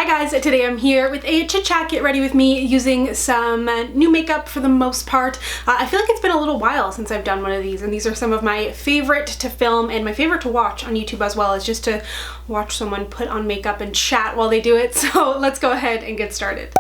Hi guys, today I'm here with a chit chat. Get ready with me using some new makeup for the most part. I feel like it's been a little while since I've done one of these, and these are some of my favorite to film and my favorite to watch on YouTube as well, is just to watch someone put on makeup and chat while they do it. So let's go ahead and get started.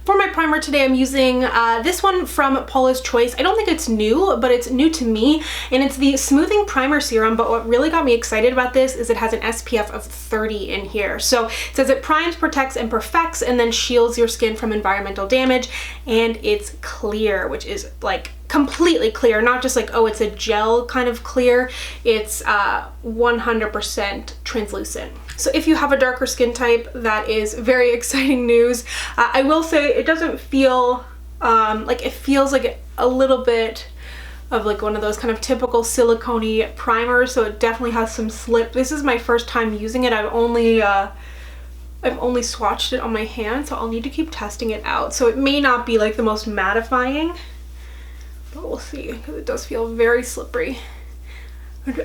For my primer today, I'm using this one from Paula's Choice. I don't think it's new, but it's new to me, and it's the Smoothing Primer Serum. But what really got me excited about this is it has an SPF of 30 in here. So it says it primes, protects, and perfects, and then shields your skin from environmental damage, and it's clear, which is like completely clear, not just like, oh, it's a gel kind of clear. It's 100% translucent. So if you have a darker skin type, that is very exciting news. I will say it doesn't feel like, it feels like a little bit of like one of those kind of typical silicone-y primers, so it definitely has some slip. This is my first time using it. I've only swatched it on my hand, so I'll need to keep testing it out. So it may not be like the most mattifying, but we'll see, because it does feel very slippery.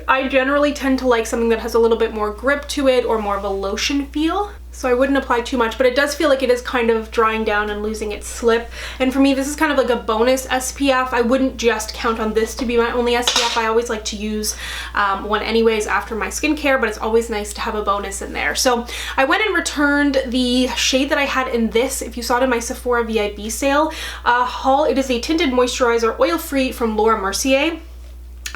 I generally tend to like something that has a little bit more grip to it, or more of a lotion feel, so I wouldn't apply too much, but it does feel like it is kind of drying down and losing its slip. And for me, this is kind of like a bonus SPF. I wouldn't just count on this to be my only SPF. I always like to use one anyways after my skincare, but it's always nice to have a bonus in there. So I went and returned the shade that I had in this. If you saw it in my Sephora VIP sale haul, it is a tinted moisturizer, oil-free, from Laura Mercier.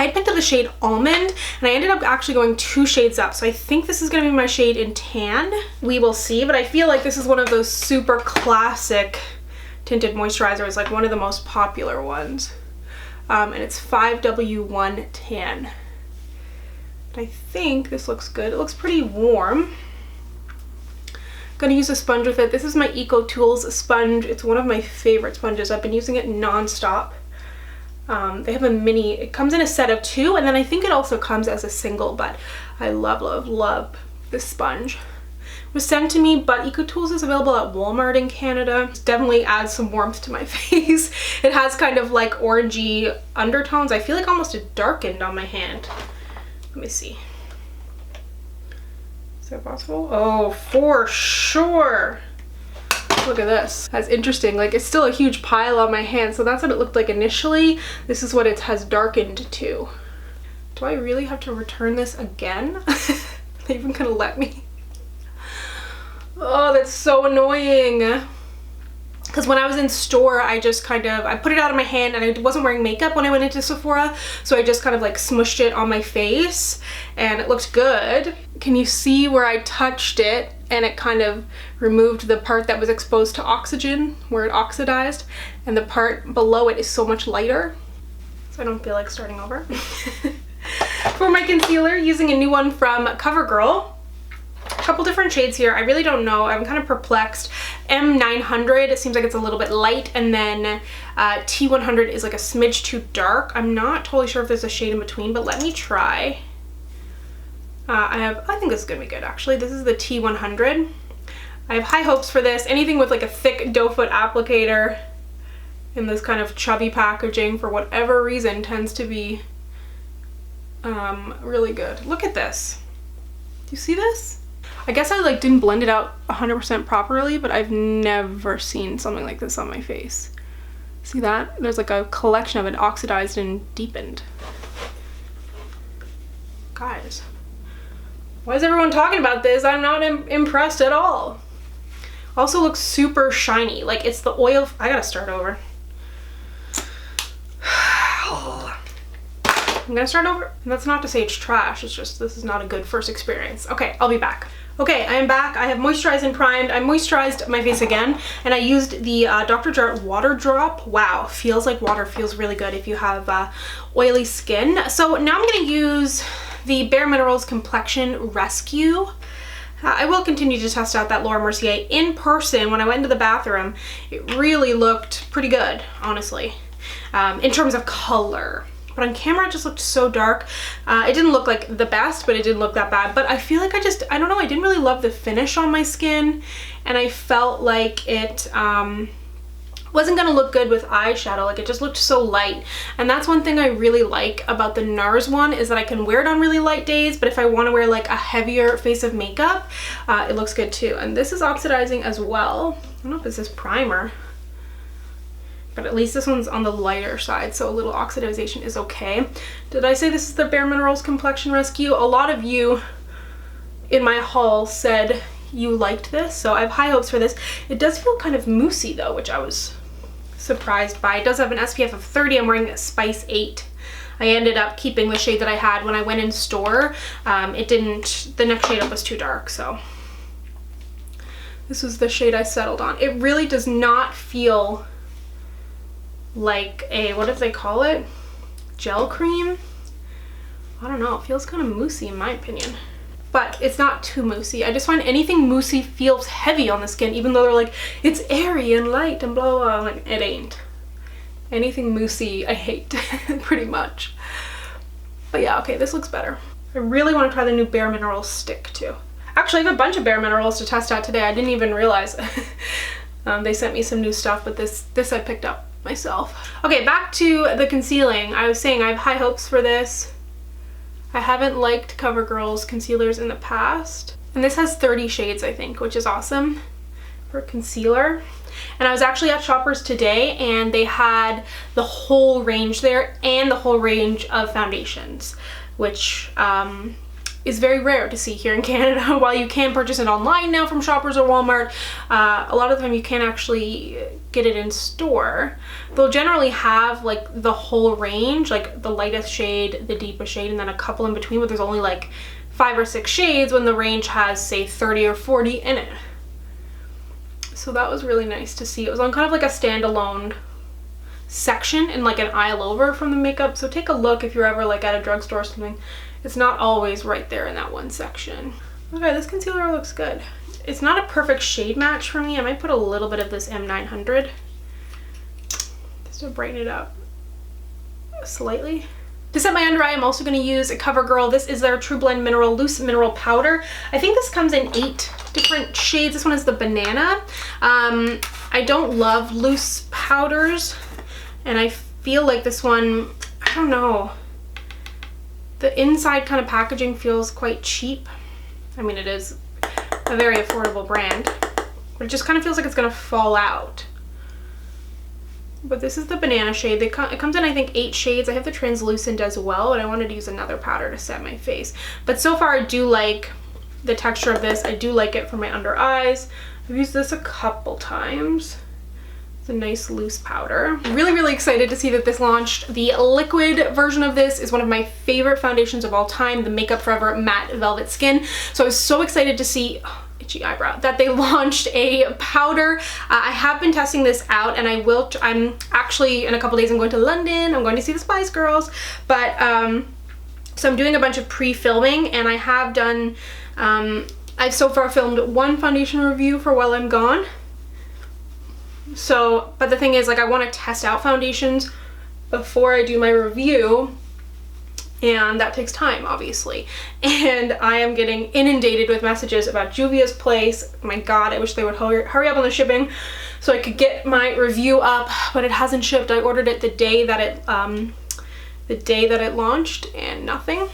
I picked up the shade Almond, and I ended up actually going 2 shades up. So I think this is going to be my shade in Tan. We will see, but I feel like this is one of those super classic tinted moisturizers, like one of the most popular ones. And it's 5W1 Tan. I think this looks good. It looks pretty warm. I'm gonna use a sponge with it. This is my Eco Tools sponge. It's one of my favorite sponges. I've been using it non-stop. They have a mini, it comes in a set of 2, and then I think it also comes as a single, but I love, love, love this sponge. It was sent to me, but Eco Tools is available at Walmart in Canada. It definitely adds some warmth to my face. It has kind of like orangey undertones. I feel like almost it darkened on my hand. Let me see. Is that possible? Oh, for sure. Look at this. That's interesting. Like, it's still a huge pile on my hand, so that's what it looked like initially. This is what it has darkened to. Do I really have to return this again? Are they even gonna let me? Oh, that's so annoying. Because when I was in store, I just kind of, I put it out of my hand, and I wasn't wearing makeup when I went into Sephora, so I just kind of like smushed it on my face, and it looked good. Can you see where I touched it and it kind of removed the part that was exposed to oxygen, where it oxidized, and the part below it is so much lighter, so I don't feel like starting over. For my concealer, using a new one from CoverGirl. A couple different shades here. I really don't know. I'm kind of perplexed. M900, it seems like it's a little bit light, and then T100 is like a smidge too dark. I'm not totally sure if there's a shade in between, but let me try. I think this is gonna be good actually. This is the T100. I have high hopes for this. Anything with like a thick doe foot applicator in this kind of chubby packaging, for whatever reason, tends to be really good. Look at this. Do you see this? I guess I like didn't blend it out 100% properly, but I've never seen something like this on my face. See that? There's like a collection of it, oxidized and deepened. Guys, why is everyone talking about this? I'm not impressed at all. Also looks super shiny. Like, it's the oil. I gotta start over. I'm gonna start over. And that's not to say it's trash. It's just this is not a good first experience. Okay, I'll be back. Okay, I am back. I have moisturized and primed. I moisturized my face again, and I used the Dr. Jart Water Drop. Wow, feels like water. Feels really good if you have oily skin. So now I'm gonna use the Bare Minerals Complexion Rescue. I will continue to test out that Laura Mercier. In person, when I went into the bathroom, it really looked pretty good, honestly, in terms of color. But on camera, it just looked so dark. It didn't look like the best, but it didn't look that bad. But I feel like I don't know, I didn't really love the finish on my skin, and I felt like it wasn't gonna look good with eyeshadow. Like, it just looked so light. And that's one thing I really like about the NARS one, is that I can wear it on really light days, but if I want to wear like a heavier face of makeup, it looks good too. And this is oxidizing as well. I don't know if this is primer, but at least this one's on the lighter side, so a little oxidization is okay. Did I say this is the Bare Minerals Complexion Rescue? A lot of you in my haul said you liked this, so I have high hopes for this. It does feel kind of moussey though, which I was surprised by. It does have an SPF of 30. I'm wearing Spice 8. I ended up keeping the shade that I had when I went in store. The next shade up was too dark, so this was the shade I settled on. It really does not feel like a, what do they call it? Gel cream? I don't know, it feels kind of moussey in my opinion. But it's not too moussey. I just find anything moussey feels heavy on the skin, even though they're like, it's airy and light and blah, blah, blah. Like, it ain't. Anything moussey, I hate, pretty much. But yeah, okay, this looks better. I really want to try the new Bare Minerals stick too. Actually, I have a bunch of Bare Minerals to test out today. I didn't even realize. They sent me some new stuff, but this I picked up myself. Okay, back to the concealing. I was saying I have high hopes for this. I haven't liked CoverGirl's concealers in the past. And this has 30 shades, I think, which is awesome for concealer. And I was actually at Shoppers today, and they had the whole range there and the whole range of foundations, which is very rare to see here in Canada. While you can purchase it online now from Shoppers or Walmart, a lot of the time you can't actually get it in store. They'll generally have like the whole range, like the lightest shade, the deepest shade, and then a couple in between, but there's only like 5 or 6 shades when the range has, say, 30 or 40 in it. So that was really nice to see. It was on kind of like a standalone section in like an aisle over from the makeup. So take a look if you're ever like at a drugstore or something. It's not always right there in that one section. Okay, this concealer looks good. It's not a perfect shade match for me. I might put a little bit of this M900 just to brighten it up slightly. To set my under eye, I'm also going to use a CoverGirl. This is their True Blend Mineral Loose Mineral Powder. I think this comes in 8 different shades. This one is the banana. I don't love loose powders, and I feel like this one, I don't know, the inside kind of packaging feels quite cheap. I mean, it is a very affordable brand, but it just kind of feels like it's going to fall out. But this is the banana shade. It comes in, I think, 8 shades. I have the translucent as well, and I wanted to use another powder to set my face. But so far, I do like the texture of this. I do like it for my under eyes. I've used this a couple times. It's a nice loose powder. I'm really, really excited to see that this launched. The liquid version of this is one of my favorite foundations of all time, the Makeup Forever Matte Velvet Skin. So I was so excited to see, itchy eyebrow, that they launched a powder. I have been testing this out, and I'm actually, in a couple days, I'm going to London. I'm going to see the Spice Girls. But, so I'm doing a bunch of pre-filming, and I have done, I've so far filmed 1 foundation review for while I'm gone. So, but the thing is, like, I want to test out foundations before I do my review, and that takes time, obviously. And I am getting inundated with messages about Juvia's Place. Oh my god, I wish they would hurry up on the shipping so I could get my review up, but it hasn't shipped. I ordered it the day that it launched, and nothing.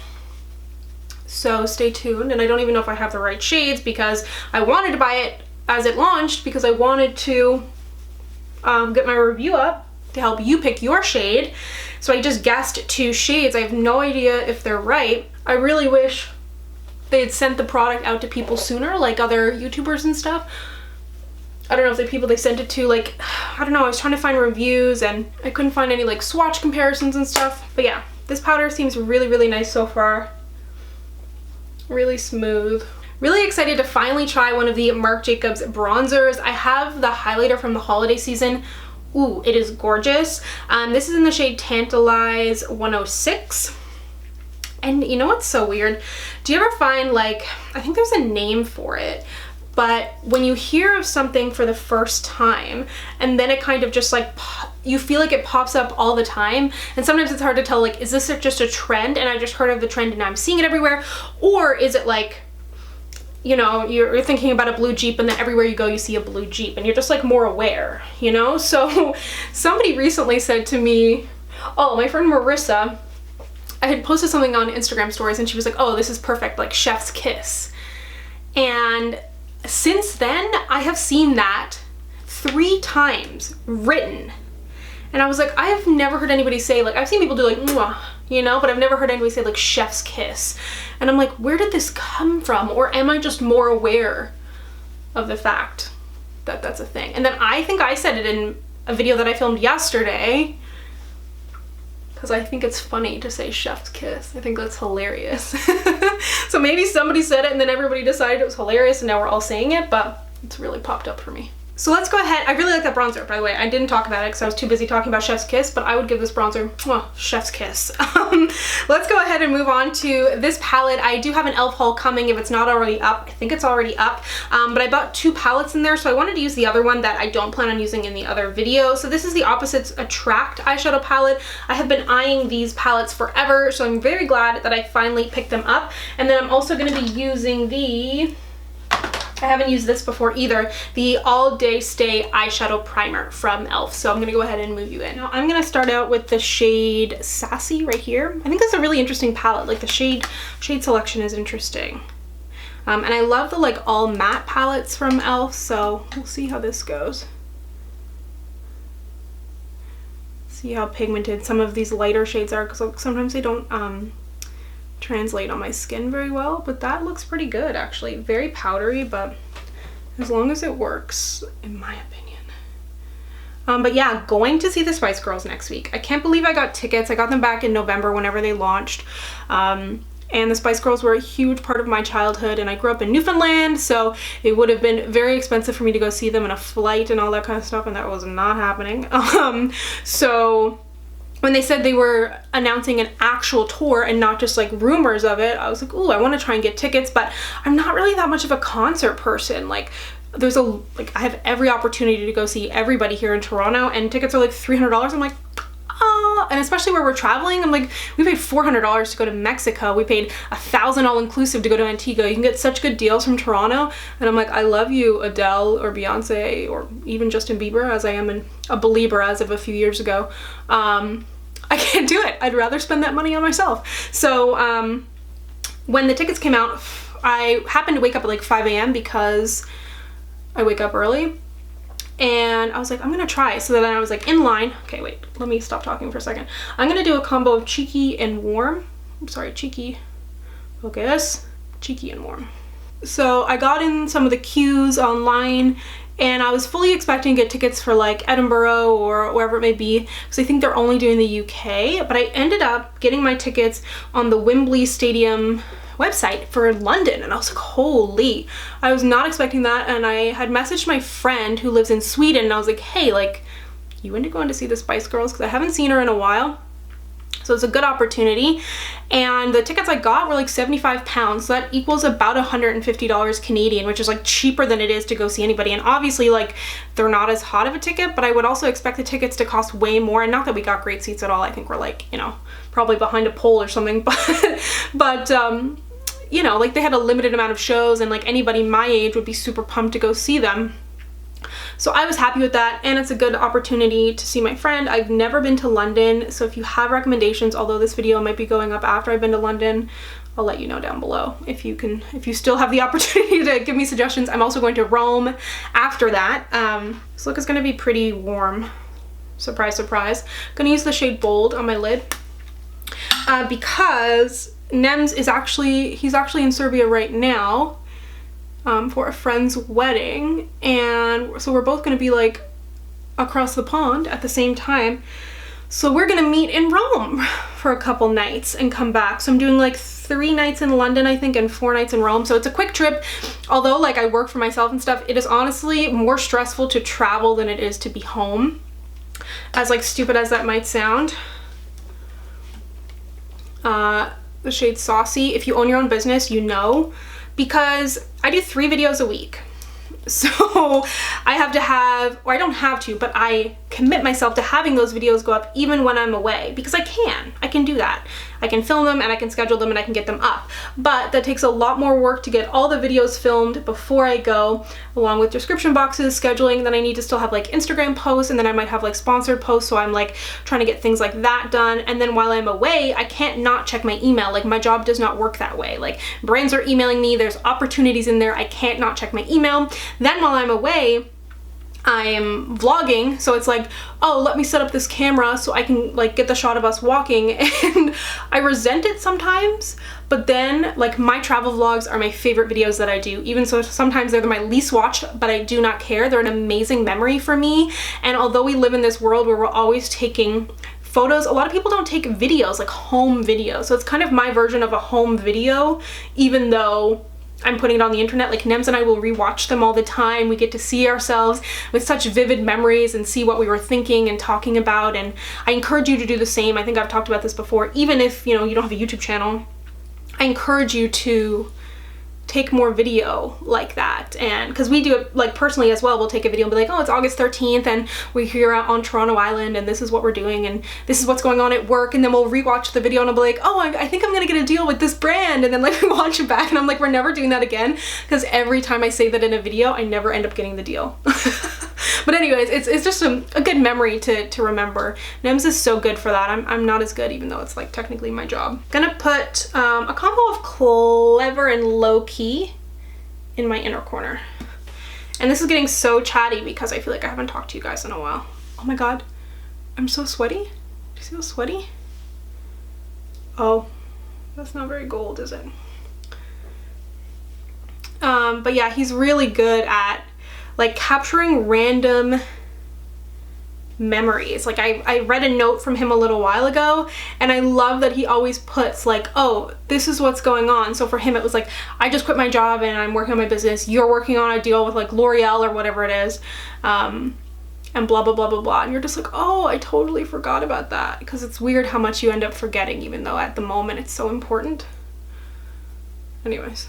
So stay tuned. And I don't even know if I have the right shades, because I wanted to buy it as it launched because I wanted to get my review up to help you pick your shade. So I just guessed 2 shades. I have no idea if they're right. I really wish they had sent the product out to people sooner, like other YouTubers and stuff. I don't know if the people they sent it to, like, I don't know, I was trying to find reviews and I couldn't find any like swatch comparisons and stuff. But yeah, this powder seems really, really nice so far. Really smooth. Really excited to finally try one of the Marc Jacobs bronzers. I have the highlighter from the holiday season. Ooh, it is gorgeous. This is in the shade Tantalize 106. And you know what's so weird? Do you ever find, like, I think there's a name for it, but when you hear of something for the first time and then it kind of just like, you feel like it pops up all the time, and sometimes it's hard to tell, like, is this just a trend and I just heard of the trend and now I'm seeing it everywhere, or is it like you know, you're thinking about a blue Jeep and then everywhere you go you see a blue Jeep and you're just like more aware, you know? So somebody recently said to me, oh, my friend Marissa, I had posted something on Instagram stories and she was like, oh, this is perfect, like chef's kiss. And since then I have seen that 3 times written. And I was like, I have never heard anybody say, like, I've seen people do like, mwah, you know, but I've never heard anybody say like chef's kiss. And I'm like, where did this come from? Or am I just more aware of the fact that that's a thing? And then I think I said it in a video that I filmed yesterday, because I think it's funny to say chef's kiss. I think that's hilarious. So maybe somebody said it and then everybody decided it was hilarious and now we're all saying it, but it's really popped up for me. So let's go ahead. I really like that bronzer, by the way. I didn't talk about it because I was too busy talking about Chef's Kiss, but I would give this bronzer, oh, Chef's Kiss. Let's go ahead and move on to this palette. I do have an e.l.f. haul coming if it's not already up. I think it's already up, but I bought 2 palettes in there, so I wanted to use the other one that I don't plan on using in the other video. So this is the Opposites Attract eyeshadow palette. I have been eyeing these palettes forever, so I'm very glad that I finally picked them up. And then I'm also going to be using the... I haven't used this before either, the All Day Stay eyeshadow primer from e.l.f. So I'm gonna go ahead and move you in. Now I'm gonna start out with the shade Sassy right here. I think that's a really interesting palette. Like the shade selection is interesting. And I love the like all matte palettes from e.l.f. So we'll see how this goes. See how pigmented some of these lighter shades are, because sometimes they don't translate on my skin very well, but that looks pretty good actually. Very powdery, but as long as it works, in my opinion. But yeah, going to see the Spice Girls next week. I can't believe I got tickets. I got them back in November whenever they launched. And the Spice Girls were a huge part of my childhood, and I grew up in Newfoundland, so it would have been very expensive for me to go see them in a flight and all that kind of stuff, and that was not happening. So when they said they were announcing an actual tour and not just like rumors of it, I was like, ooh, I want to try and get tickets, but I'm not really that much of a concert person. Like I have every opportunity to go see everybody here in Toronto, and tickets are like $300. I'm like, oh, and especially where we're traveling, I'm like, we paid $400 to go to Mexico. We paid $1,000 all inclusive to go to Antigua. You can get such good deals from Toronto. And I'm like, I love you, Adele or Beyonce or even Justin Bieber, as I am a believer as of a few years ago. I can't do it. I'd rather spend that money on myself. So when the tickets came out, I happened to wake up at like 5 a.m. because I wake up early, and I was like, I'm gonna try. So then I was like in line. Okay, wait, let me stop talking for a second. I'm gonna do a combo of cheeky and warm. I'm sorry, cheeky, focus, cheeky and warm. So I got in some of the queues online, and I was fully expecting to get tickets for like Edinburgh or wherever it may be, because I think they're only doing the UK, but I ended up getting my tickets on the Wembley Stadium website for London, and I was like, holy, I was not expecting that. And I had messaged my friend who lives in Sweden, and I was like, hey, like, you into going to see the Spice Girls? Because I haven't seen her in a while. So it's a good opportunity. And the tickets I got were like £75, so that equals about $150 Canadian, which is like cheaper than it is to go see anybody. And obviously, like, they're not as hot of a ticket, but I would also expect the tickets to cost way more. And not that we got great seats at all. I think we're like, you know, probably behind a pole or something, but you know, like they had a limited amount of shows, and like anybody my age would be super pumped to go see them. So I was happy with that, and it's a good opportunity to see my friend. I've never been to London, so if you have recommendations, although this video might be going up after I've been to London, I'll let you know down below if you still have the opportunity to give me suggestions. I'm also going to Rome after that. This look is going to be pretty warm. Surprise, surprise. I'm going to use the shade Bold on my lid because Nems is he's actually in Serbia right now. For a friend's wedding, and so we're both going to be like across the pond at the same time. So we're going to meet in Rome for a couple nights and come back. So I'm doing like 3 nights in London, I think, and 4 nights in Rome. So it's a quick trip. Although like I work for myself and stuff, it is honestly more stressful to travel than it is to be home, as like stupid as that might sound. The shade Saucy, if you own your own business, you know, because I do 3 videos a week, So I have to have, or I don't have to, but I commit myself to having those videos go up even when I'm away, because I can do that. I can film them and I can schedule them and I can get them up. But that takes a lot more work to get all the videos filmed before I go, along with description boxes, scheduling. Then I need to still have like Instagram posts, and then I might have like sponsored posts. So I'm like trying to get things like that done. And then while I'm away, I can't not check my email. Like my job does not work that way. Like brands are emailing me, there's opportunities in there. I can't not check my email. Then while I'm away, I'm vlogging, so it's like, oh, let me set up this camera so I can like get the shot of us walking, and I resent it sometimes, but then like my travel vlogs are my favorite videos that I do, even so sometimes they're my least watched, but I do not care. They're an amazing memory for me, and although we live in this world where we're always taking photos, a lot of people don't take videos, like home videos, so it's kind of my version of a home video, even though I'm putting it on the internet. Like Nems and I will rewatch them all the time. We get to see ourselves with such vivid memories and see what we were thinking and talking about, and I encourage you to do the same. I think I've talked about this before. Even if, you know, you don't have a YouTube channel, I encourage you to take more video like that. And because we do it like personally as well, we'll take a video and be like, oh, it's August 13th and we're here out on Toronto Island and this is what we're doing and this is what's going on at work, and then we'll rewatch the video and I'll be like, oh, I think I'm gonna get a deal with this brand, and then like we watch it back and I'm like, we're never doing that again, because every time I say that in a video I never end up getting the deal. But anyways, it's just a good memory to remember. Nems is so good for that. I'm not as good, even though it's like technically my job. Gonna put a combo of Clever and Low Key in my inner corner. And this is getting so chatty because I feel like I haven't talked to you guys in a while. Oh my god, I'm so sweaty. Do you see how sweaty? Oh, that's not very gold, is it? But yeah, he's really good at like capturing random memories. Like I read a note from him a little while ago, and I love that he always puts like, oh, this is what's going on. So for him it was like, I just quit my job and I'm working on my business, you're working on a deal with like L'Oreal or whatever it is, and blah blah blah blah blah, and you're just like, oh, I totally forgot about that, because it's weird how much you end up forgetting, even though at the moment it's so important. Anyways,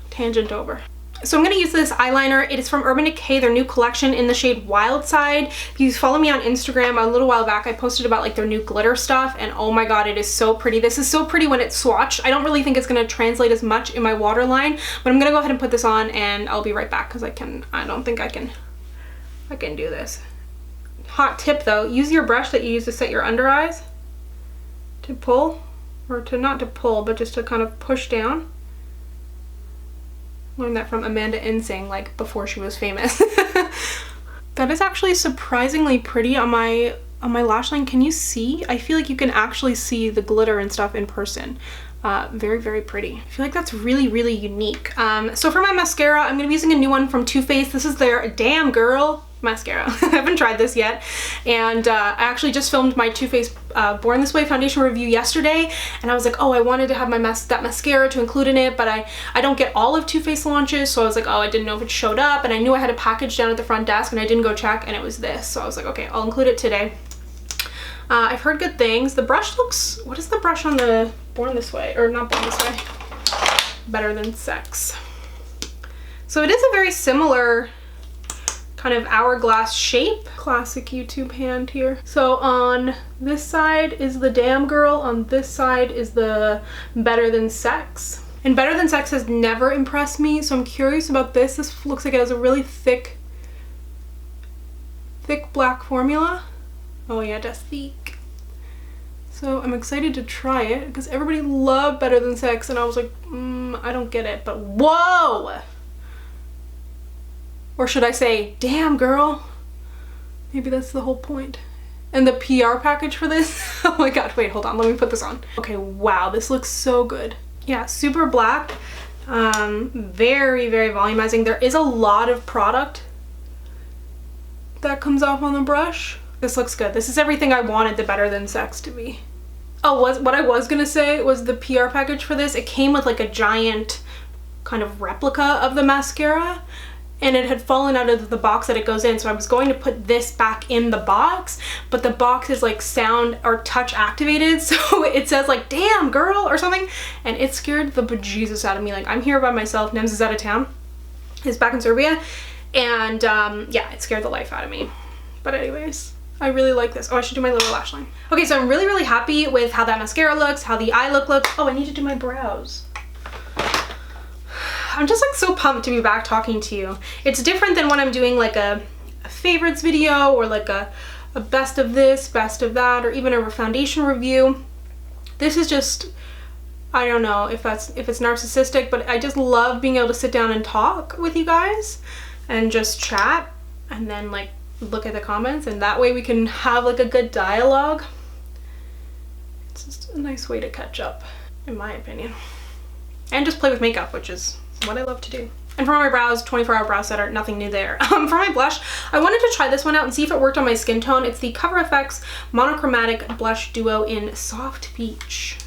tangent over. So I'm going to use this eyeliner. It is from Urban Decay, their new collection in the shade Wild Side. If you follow me on Instagram, a little while back I posted about like their new glitter stuff, and oh my god, it is so pretty. This is so pretty when it's swatched. I don't really think it's going to translate as much in my waterline, but I'm going to go ahead and put this on and I'll be right back, because I don't think I can do this. Hot tip though, use your brush that you use to set your under eyes to pull, or to not to pull, but just to kind of push down. Learned that from Amanda Insing, like before she was famous. That is actually surprisingly pretty on my lash line. Can you see? I feel like you can actually see the glitter and stuff in person. Very, very pretty. I feel like that's really, really unique. So for my mascara, I'm gonna be using a new one from Too Faced. This is their Damn Girl mascara. I haven't tried this yet, and I actually just filmed my Too Faced Born This Way foundation review yesterday, and I was like, oh, I wanted to have my that mascara to include in it, but I don't get all of Too Faced launches, so I was like, oh, I didn't know if it showed up, and I knew I had a package down at the front desk and I didn't go check, and it was this, so I was like, okay, I'll include it today. I've heard good things. The brush looks, what is the brush on the Born This Way, or not Born This Way, Better Than Sex. So it is a very similar kind of hourglass shape. Classic YouTube hand here. So on this side is the Damn Girl, on this side is the Better Than Sex. And Better Than Sex has never impressed me, so I'm curious about this. This looks like it has a really thick black formula. Oh yeah, that's thick. So I'm excited to try it because everybody loved Better Than Sex, and I was like, I don't get it, but whoa! Or should I say, damn girl? Maybe that's the whole point. And the PR package for this, oh my god, wait, hold on, let me put this on. Okay, wow, this looks so good. Yeah, super black, very, very volumizing. There is a lot of product that comes off on the brush. This looks good. This is everything I wanted the Better Than Sex to be. Oh, what I was gonna say was the PR package for this, it came with like a giant kind of replica of the mascara, and it had fallen out of the box that it goes in, so I was going to put this back in the box, but the box is like sound or touch activated, so it says like, damn girl or something, and it scared the bejesus out of me. Like, I'm here by myself, Nems is out of town, he's back in Serbia, And yeah, it scared the life out of me. But anyways, I really like this. Oh, I should do my lower lash line. Okay, so I'm really, really happy with how that mascara looks, how the eye look looks. Oh, I need to do my brows. I'm just like so pumped to be back talking to you. It's different than when I'm doing like a favorites video or like a best of this, best of that, or even a foundation review. This is just, I don't know if it's narcissistic, but I just love being able to sit down and talk with you guys and just chat and then like look at the comments, and that way we can have like a good dialogue. It's just a nice way to catch up, in my opinion. And just play with makeup, which is what I love to do. And for my brows, 24-hour brow setter, nothing new there. For my blush, I wanted to try this one out and see if it worked on my skin tone. It's the Cover FX Monochromatic Blush Duo in Soft Peach.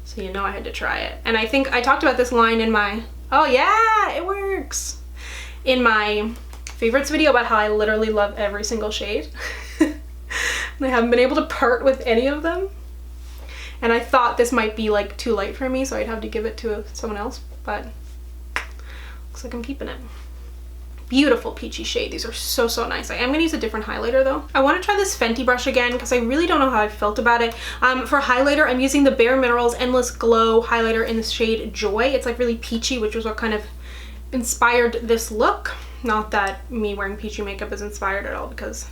So you know I had to try it. And I think I talked about this line in my, oh yeah, it works, in my favorites video about how I literally love every single shade. And I haven't been able to part with any of them. And I thought this might be like too light for me, so I'd have to give it to someone else, but looks like I'm keeping it. Beautiful peachy shade. These are so, so nice. I am going to use a different highlighter though. I want to try this Fenty brush again because I really don't know how I felt about it. For highlighter, I'm using the Bare Minerals Endless Glow highlighter in the shade Joy. It's like really peachy, which was what kind of inspired this look. Not that me wearing peachy makeup is inspired at all, because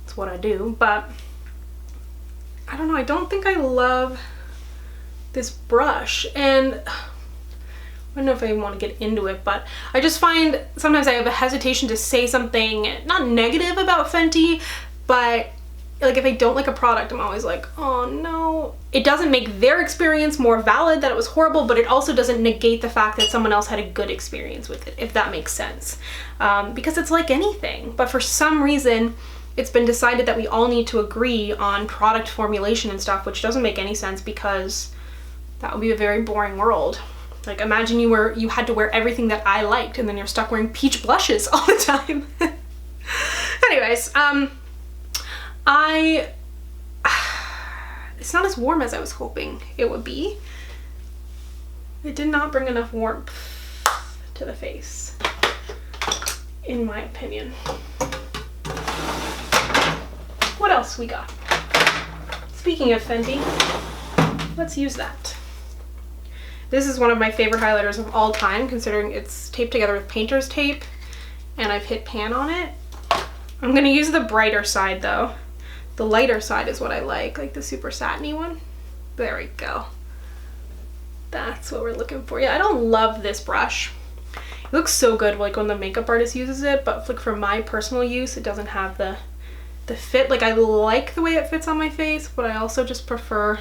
it's what I do, but I don't know, I don't think I love this brush, and I don't know if I want to get into it, but I just find sometimes I have a hesitation to say something not negative about Fenty, but like if I don't like a product, I'm always like, oh no. It doesn't make their experience more valid that it was horrible, but it also doesn't negate the fact that someone else had a good experience with it, if that makes sense. Because it's like anything, but for some reason it's been decided that we all need to agree on product formulation and stuff, which doesn't make any sense because that would be a very boring world. Like imagine you had to wear everything that I liked and then you're stuck wearing peach blushes all the time. Anyways, it's not as warm as I was hoping it would be. It did not bring enough warmth to the face, in my opinion. What else we got? Speaking of Fenty, let's use that. This is one of my favorite highlighters of all time, considering it's taped together with painter's tape and I've hit pan on it. I'm gonna use the brighter side though. The lighter side is what I like the super satiny one. There we go. That's what we're looking for. Yeah, I don't love this brush. It looks so good like when the makeup artist uses it, but like for my personal use, it doesn't have the fit. Like I like the way it fits on my face, but I also just prefer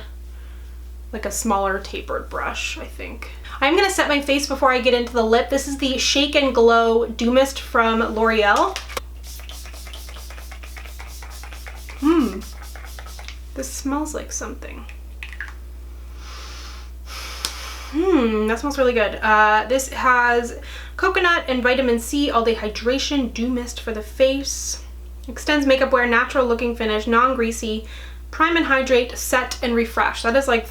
like a smaller tapered brush, I think. I'm gonna set my face before I get into the lip. This is the Shake and Glow Dew Mist from L'Oreal. This smells like something. That smells really good. This has coconut and vitamin C all-day hydration dew mist for the face. Extends makeup wear, natural looking finish, non-greasy, prime and hydrate, set and refresh. That is like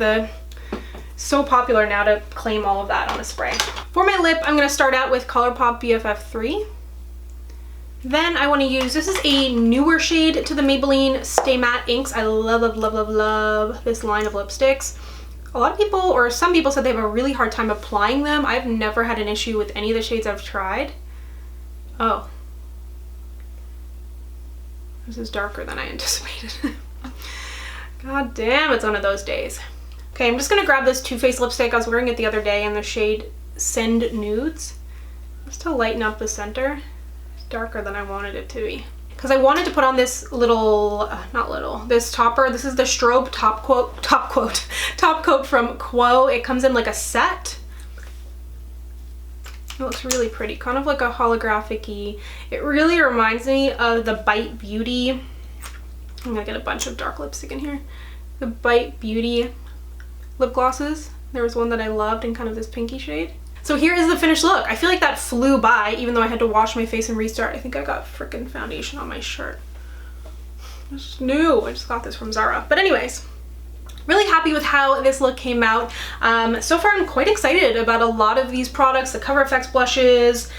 so popular now to claim all of that on a spray. For my lip, I'm gonna start out with ColourPop BFF3. Then I want to use, this is a newer shade to the Maybelline Stay Matte Inks. I love, love, love, love, love this line of lipsticks. A lot of people, or some people, said they have a really hard time applying them. I've never had an issue with any of the shades I've tried. Oh. This is darker than I anticipated. God damn, it's one of those days. Okay, I'm just going to grab this Too Faced lipstick. I was wearing it the other day in the shade Send Nudes. Just to lighten up the center. Darker than I wanted it to be, because I wanted to put on this little this topper. This is the Strobe top coat from Quo. It comes in like a set. It looks really pretty, kind of like a holographic-y. It really reminds me of the Bite Beauty. I'm gonna get a bunch of dark lipstick in here. The Bite Beauty lip glosses. There was one that I loved in kind of this pinky shade. So here is the finished look. I feel like that flew by, even though I had to wash my face and restart. I think I got frickin' foundation on my shirt. It's new. I just got this from Zara. But anyways, really happy with how this look came out. So far I'm quite excited about a lot of these products. The Cover FX blushes,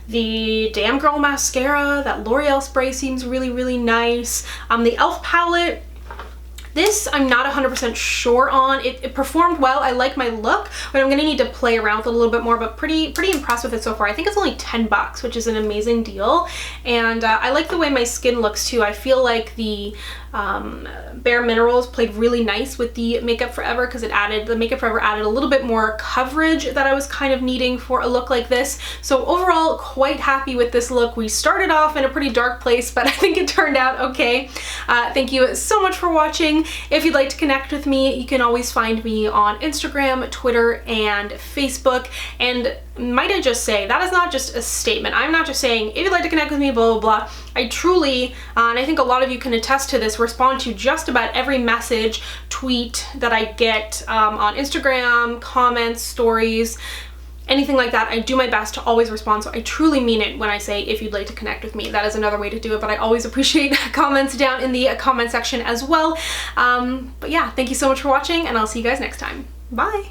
The Damn Girl mascara, that L'Oreal spray seems really, really nice. The e.l.f. palette, this I'm not 100% sure on. It performed well. I like my look, but I'm gonna need to play around with it a little bit more, but pretty impressed with it so far. I think it's only 10 bucks, which is an amazing deal. And I like the way my skin looks too. I feel like the Bare Minerals played really nice with the Makeup Forever, because the Makeup Forever added a little bit more coverage that I was kind of needing for a look like this. So overall, quite happy with this look. We started off in a pretty dark place, but I think it turned out okay. Thank you so much for watching. If you'd like to connect with me, you can always find me on Instagram, Twitter, and Facebook. And might I just say, that is not just a statement. I'm not just saying, if you'd like to connect with me, blah, blah, blah. I truly, and I think a lot of you can attest to this, respond to just about every message, tweet that I get on Instagram, comments, stories, anything like that. I do my best to always respond, so I truly mean it when I say if you'd like to connect with me. That is another way to do it, but I always appreciate comments down in the comment section as well. But yeah, thank you so much for watching, and I'll see you guys next time. Bye!